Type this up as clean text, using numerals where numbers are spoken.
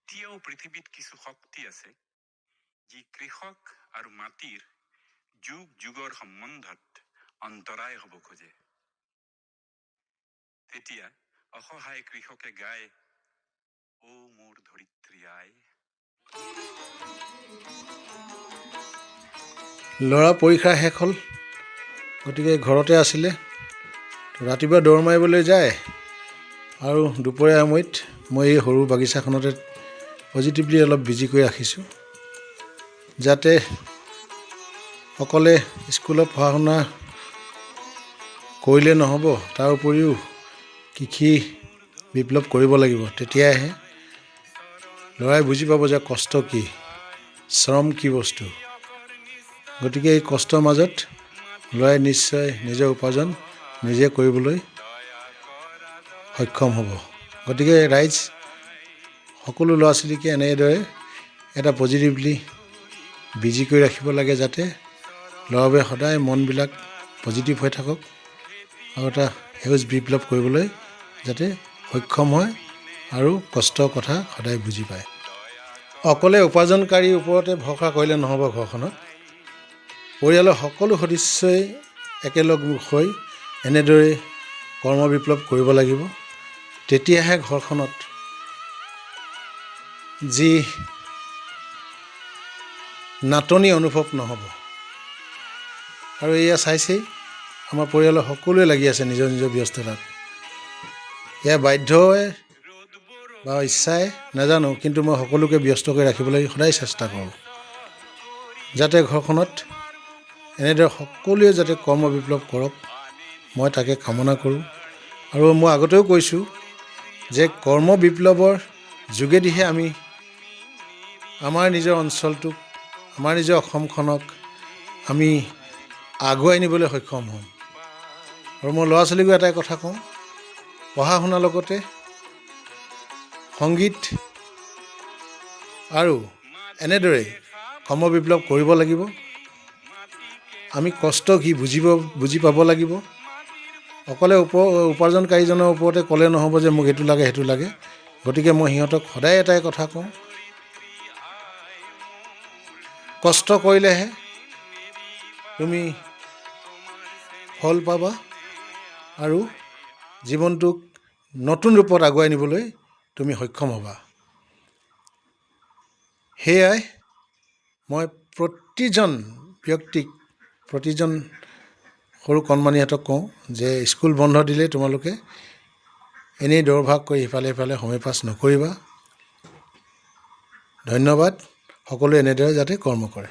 এতিয়াও পৃথিৱীত কিছু শক্তি আছে যি কৃষক আৰু মাটিৰ যুগ যুগৰ সম্বন্ধত অন্তৰায় হ'ব খোজে। তেতিয়া অসহায় কৃষকে গায়, ও মোৰ ধৰিত্ৰী আই। ল'ৰা পৰীক্ষা শেষ হ'ল, গতিকে ঘৰতে আছিলে। ৰাতিপুৱা দৌৰ মাৰিবলৈ যায় আৰু দুপৰীয়া সময়ত মই এই সৰু বাগিচাখনতে পজিটিভলি অলপ বিজি কৰি ৰাখিছোঁ, যাতে অকলে স্কুলত পঢ়া শুনা কৰিলে নহ'ব, তাৰ উপৰিও কৃষি বিপ্লৱ কৰিব লাগিব। তেতিয়াহে ল'ৰাই বুজি পাব যে কষ্ট কি, শ্ৰম কি বস্তু। গতিকে এই কষ্টৰ মাজত ল'ৰাই নিশ্চয় নিজৰ উপাৰ্জন নিজে কৰিবলৈ সক্ষম হ'ব। গতিকে ৰাইজ সকলো ল'ৰা ছোৱালীকে এনেদৰে এটা পজিটিভলি বিজি কৰি ৰাখিব লাগে, যাতে ল'ৰাবোৰে সদায় মনবিলাক পজিটিভ হৈ থাকক আৰু এটা সেউজ বিপ্লৱ কৰিবলৈ যাতে সক্ষম হয় আৰু কষ্টৰ কথা সদায় বুজি পায়। অকলে উপাৰ্জনকাৰীৰ ওপৰতে ভৰসা কৰিলে নহ'ব। ঘৰখনত পৰিয়ালৰ সকলো সদস্যই একেলগ হৈ এনেদৰে কৰ্ম বিপ্লৱ কৰিব লাগিব। তেতিয়াহে ঘৰখনত যি নাটনি অনুভৱ নহ'ব। আৰু এয়া চাইছেই, আমাৰ পৰিয়ালৰ সকলোৱে লাগি আছে নিজৰ নিজৰ ব্যস্ততাত। এয়া বাধ্যই বা ইচ্ছাই নাজানো, কিন্তু মই সকলোকে ব্যস্ত কৰি ৰাখিবলৈ সদায় চেষ্টা কৰোঁ, যাতে ঘৰখনত এনেদৰে সকলোৱে যাতে কৰ্ম বিপ্লৱ কৰক, মই তাকে কামনা কৰোঁ। আৰু মই আগতেও কৈছোঁ যে কৰ্ম বিপ্লৱৰ যোগেদিহে আমি আমাৰ নিজৰ অঞ্চলটোক, আমাৰ নিজৰ অসমখনক আমি আগুৱাই নিবলৈ সক্ষম হ'ম। আৰু মই ল'ৰা ছোৱালীকো এটাই কথা কওঁ, পঢ়া শুনাৰ লগতে সংগীত আৰু এনেদৰে কৰ্ম বিপ্লৱ কৰিব লাগিব। আমি কষ্ট কি বুজি পাব লাগিব। অকলে উপাৰ্জনকাৰীজনৰ ওপৰতে ক'লে নহ'ব যে মোক এইটো লাগে সেইটো লাগে। গতিকে মই সিহঁতক সদায় এটাই কথা কওঁ, কষ্ট কৰিলেহে তুমি ফল পাবা আৰু জীৱনটোক নতুন ৰূপত আগুৱাই নিবলৈ তুমি সক্ষম হ'বা। সেয়াই মই প্ৰতিজন ব্যক্তিক, প্ৰতিজন সৰু কণমানিহঁতক কওঁ যে স্কুল বন্ধ দিলে তোমালোকে এনেই দৌৰভাগ কৰি ইফালে সিফালে সময় পাছ নকৰিবা। ধন্যবাদ। সকলোৱে এনেদৰে যাতে কৰ্ম কৰে।